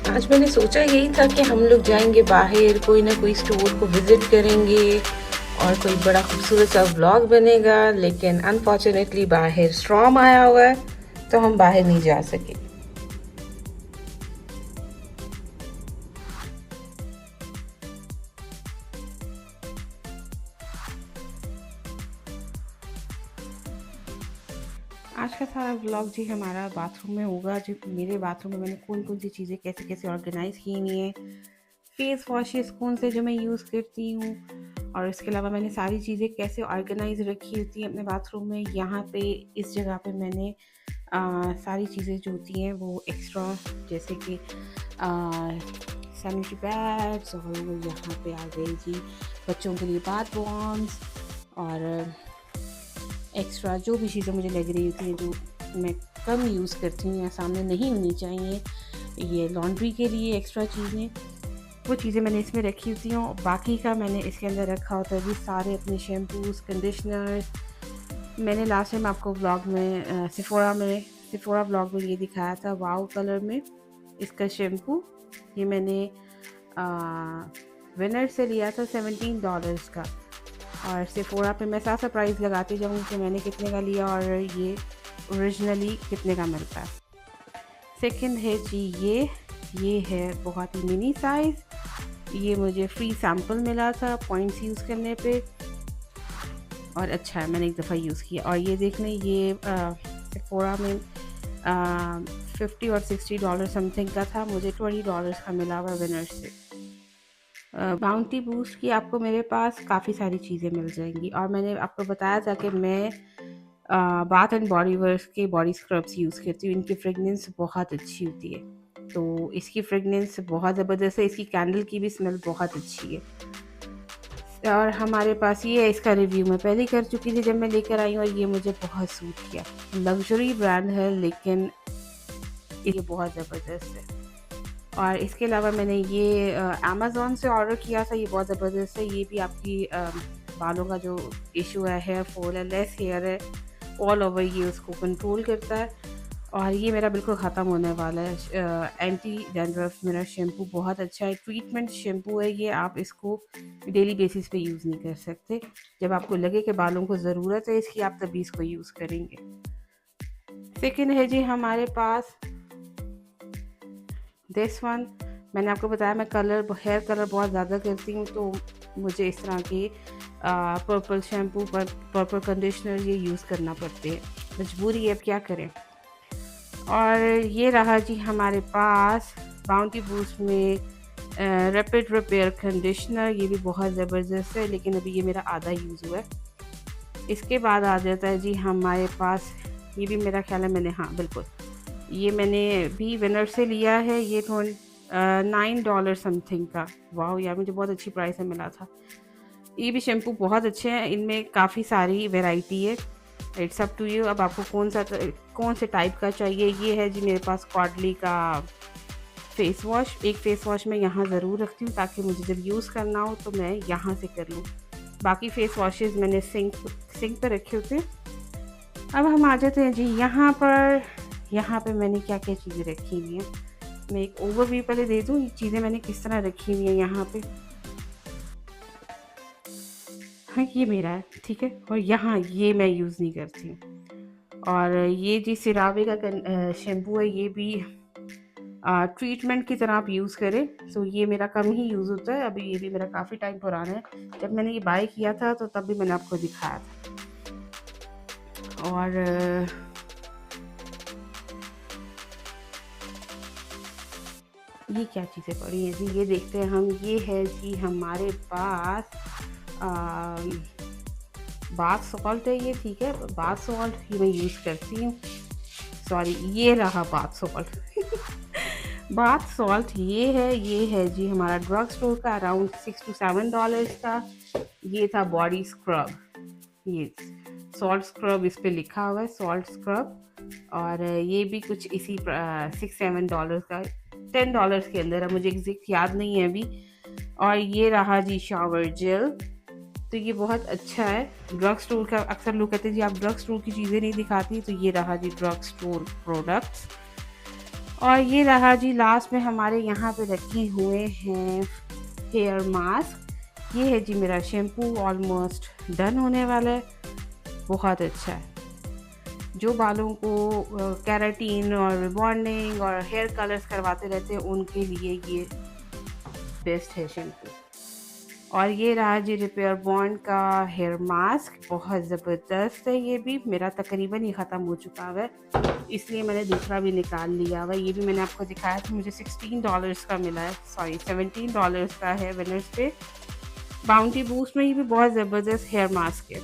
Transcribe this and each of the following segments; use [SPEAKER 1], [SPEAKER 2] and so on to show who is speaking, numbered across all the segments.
[SPEAKER 1] आज मैंने सोचा यही था कि हम लोग जाएंगे बाहर, कोई ना कोई स्टोर को विज़िट करेंगे और कोई बड़ा खूबसूरत सा व्लॉग बनेगा, लेकिन अनफॉर्चुनेटली बाहर स्टॉर्म आया हुआ है तो हम बाहर नहीं जा सके। आज का सारा व्लॉग जी हमारा बाथरूम में होगा। जो मेरे बाथरूम में मैंने कौन कौन सी चीज़ें कैसे कैसे ऑर्गेनाइज़ की हुई हैं, फेस वॉशेस कौन से जो मैं यूज़ करती हूँ, और इसके अलावा मैंने सारी चीज़ें कैसे ऑर्गेनाइज रखी होती हैं अपने बाथरूम में। यहाँ पे इस जगह पे मैंने सारी चीज़ें जो होती हैं वो एक्स्ट्रा, जैसे कि सैनिटरी पैड्स, और यहाँ पे आ गई जी बच्चों के लिए बाथ बॉम्ब्स, और एक्स्ट्रा जो भी चीज़ें मुझे लग रही होती हैं जो मैं कम यूज़ करती हूँ या सामने नहीं होनी चाहिए, ये लॉन्ड्री के लिए एक्स्ट्रा चीज़ें, वो चीज़ें मैंने इसमें रखी होती हूँ। बाकी का मैंने इसके अंदर रखा होता है भी सारे अपने शैम्पूज़, कंडीशनर। मैंने लास्ट टाइम आपको व्लॉग में सिफोरा व्लॉग में ये दिखाया था वाव कलर में इसका शैम्पू। ये मैंने विनर से लिया था $17 का, और सिफोरा पे मैं साथ प्राइस लगाती जाऊँगी कि मैंने कितने का लिया और ये ओरिजिनली कितने का मिलता है। सेकंड है जी ये है बहुत ही मिनी साइज़। ये मुझे फ्री सैम्पल मिला था पॉइंट्स यूज़ करने पे, और अच्छा है, मैंने एक दफ़ा यूज़ किया। और ये देख लें, ये सिफोरा में 50 और $60 समथिंग का था, मुझे $20 का मिला हुआ विनर से। बाउंटी बूस्ट की आपको मेरे पास काफ़ी सारी चीज़ें मिल जाएंगी, और मैंने आपको बताया था कि मैं बाथ एंड बॉडी वर्क्स के बॉडी स्क्रब्स यूज़ करती हूँ। इनकी फ्रेगनेंस बहुत अच्छी होती है, तो इसकी फ्रेगनेंस बहुत ज़बरदस्त है। इसकी कैंडल की भी स्मेल बहुत अच्छी है। और हमारे पास ये है, इसका रिव्यू मैं पहले कर चुकी थी जब मैं लेकर आई हूँ, और ये मुझे बहुत सूट किया। लग्जरी ब्रांड है लेकिन ये बहुत ज़बरदस्त है। और इसके अलावा मैंने ये अमेज़ॉन से ऑर्डर किया था, ये बहुत ज़बरदस्त है। ये भी आपकी बालों का जो इशू है, हेयर फॉल है, लेस हेयर है, ऑल ओवर ये उसको कंट्रोल करता है। और ये मेरा बिल्कुल ख़त्म होने वाला है। एंटी डैंड्रफ मेरा शैम्पू बहुत अच्छा है, ट्रीटमेंट शैम्पू है ये। आप इसको डेली बेसिस पे यूज़ नहीं कर सकते। जब आपको लगे कि बालों को ज़रूरत है इसकी, आप तभी इसको यूज़ करेंगे। सेकेंड है जी हमारे पास दिस वन। मैंने आपको बताया मैं हेयर कलर बहुत ज़्यादा करती हूँ, तो मुझे इस तरह के पर्पल शैम्पू, पर्पल कंडीशनर ये यूज़ करना पड़ते हैं, मजबूरी है, अब क्या करें। और ये रहा जी हमारे पास बाउंटी बूस्ट में रैपिड रिपेयर कंडीशनर। ये भी बहुत ज़बरदस्त है, लेकिन अभी ये मेरा आधा यूज़ हुआ है। इसके बाद आ जाता है जी हमारे पास, ये भी मेरा ख्याल है मैंने, हाँ बिल्कुल, ये मैंने भी विनर से लिया है। ये $9 समथिंग का। वाह यार, मुझे बहुत अच्छी प्राइस में मिला था। ये भी शैम्पू बहुत अच्छे हैं, इनमें काफ़ी सारी वैरायटी है। इट्स अप टू यू, अब आपको कौन से टाइप का चाहिए। ये है जी मेरे पास कॉडली का फेस वॉश। एक फेस वॉश मैं यहाँ ज़रूर रखती हूँ ताकि मुझे जब यूज़ करना हो तो मैं यहाँ से कर लूँ। बाकी फेस वॉशेज़ मैंने सिंक पर रखे होते हैं। अब हम आ जाते हैं जी यहाँ पर मैंने क्या क्या चीज़ें रखी हुई हैं। मैं एक ओवरव्यू पहले दे दूँ, ये चीज़ें मैंने किस तरह रखी हुई हैं यहाँ पे। हाँ, ये मेरा है, ठीक है। और यहाँ ये मैं यूज़ नहीं करती हूँ। और ये जी सिरावे का शैम्पू है, ये भी ट्रीटमेंट की तरह आप यूज़ करें, तो ये मेरा कम ही यूज़ होता है। अभी ये भी मेरा काफ़ी टाइम पुराना है, जब मैंने ये बाय किया था तो तब भी मैंने आपको दिखाया था। और ये क्या चीज़ें पड़ी हैं जी, ये देखते हैं हम। ये है जी हमारे पास बाथ सॉल्ट है ये, ठीक है। बाथ सॉल्ट ही मैं यूज़ करती हूँ। सॉरी, ये रहा बाथ सॉल्ट बाथ सॉल्ट ये है जी हमारा ड्रग स्टोर का, अराउंड $6 to $7 का। ये था बॉडी स्क्रब, ये सॉल्ट स्क्रब इस पे लिखा हुआ है, सॉल्ट स्क्रब। और ये भी कुछ इसी $6-7 का, $10 के अंदर है, मुझे एग्जैक्ट याद नहीं है अभी। और ये रहा जी शावर जेल, तो ये बहुत अच्छा है। ड्रग स्टोर का, अक्सर लोग कहते हैं जी आप ड्रग स्टोर की चीज़ें नहीं दिखाती, तो ये रहा जी ड्रग स्टोर प्रोडक्ट्स। और ये रहा जी लास्ट में हमारे यहाँ पे रखे हुए हैं हेयर मास्क। ये है जी मेरा शैम्पू, ऑलमोस्ट डन होने वाला है। बहुत अच्छा है। जो बालों को केराटिन और रिबॉन्डिंग और हेयर कलर्स करवाते रहते हैं उनके लिए ये बेस्ट है शैम्पू। और ये रहा जी रिपेयर बॉन्ड का हेयर मास्क, बहुत ज़बरदस्त है। ये भी मेरा तकरीबन ही ख़त्म हो चुका है, इसलिए मैंने दूसरा भी निकाल लिया हुआ। ये भी मैंने आपको दिखाया था, मुझे $16 का मिला है, सॉरी $17 का है विनर्स पे बाउंटी बूस्ट में। ये भी बहुत ज़बरदस्त हेयर मास्क है।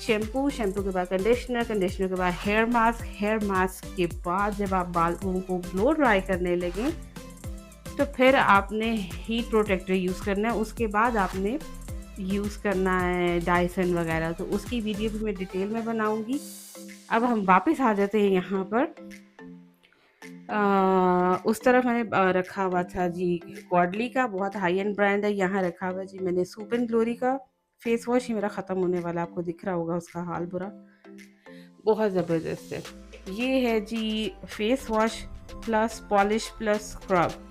[SPEAKER 1] शैम्पू, शैम्पू के बाद कंडीशनर, कंडीशनर के बाद हेयर मास्क, हेयर मास्क के बाद जब आप बालों को ब्लो ड्राई करने लगें तो फिर आपने हीट प्रोटेक्टर यूज़ करना है। उसके बाद आपने यूज़ करना है डायसन वगैरह, तो उसकी वीडियो भी मैं डिटेल में बनाऊंगी। अब हम वापस आ जाते हैं यहाँ पर। उस तरफ मैंने रखा हुआ था जी कॉडली का, बहुत हाई एंड ब्रांड है। यहाँ रखा हुआ जी मैंने सूप एंड ग्लोरी का फेस वॉश, ही मेरा ख़त्म होने वाला, आपको दिख रहा होगा उसका हाल बुरा, बहुत ज़बरदस्त है। ये है जी face wash plus polish plus scrub.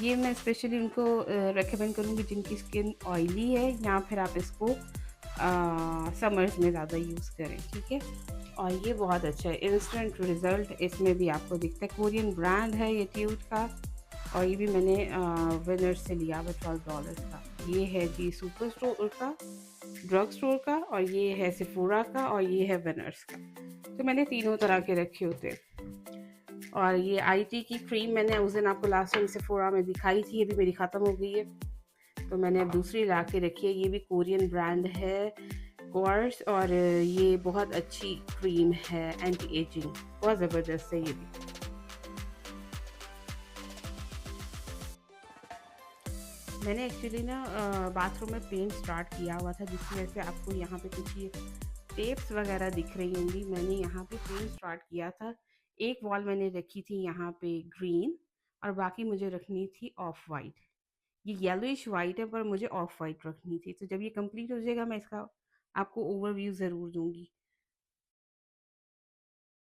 [SPEAKER 1] ये मैं स्पेशली उनको रेकमेंड करूँगी जिनकी स्किन ऑयली है, या फिर आप इसको समर्स में ज़्यादा यूज़ करें, ठीक है। और ये बहुत अच्छा है, इंस्टेंट रिज़ल्ट इसमें भी आपको दिखता है। कोरियन ब्रांड है ये ट्यूट का, और ये भी मैंने विनर से लिया हुआ $12 का। ये है जी सुपर स्टोर का, ड्रग स्टोर का, और ये है सिफोरा का, और ये है विनर्स का। तो मैंने तीनों तरह के रखे होते हैं। और ये आईटी की क्रीम मैंने उस दिन आपको लास्ट टाइम सेफोरा में दिखाई थी, ये भी मेरी ख़त्म हो गई है, तो मैंने अब दूसरी ला के रखी है। ये भी कोरियन ब्रांड है कोर्स, और ये बहुत अच्छी क्रीम है, एंटी एजिंग, बहुत ज़बरदस्त है ये भी। मैंने एक्चुअली ना बाथरूम में पेंट स्टार्ट किया हुआ था, जिसकी वजह से आपको यहाँ पे कुछ ये टेप्स वगैरह दिख रही होंगी। मैंने यहाँ पे पेंट स्टार्ट किया था, एक वॉल मैंने रखी थी यहाँ पे ग्रीन, और बाकी मुझे रखनी थी ऑफ वाइट। ये येलोइश वाइट है पर मुझे ऑफ वाइट रखनी थी, तो जब ये कंप्लीट हो जाएगा मैं इसका आपको ओवरव्यू ज़रूर दूंगी।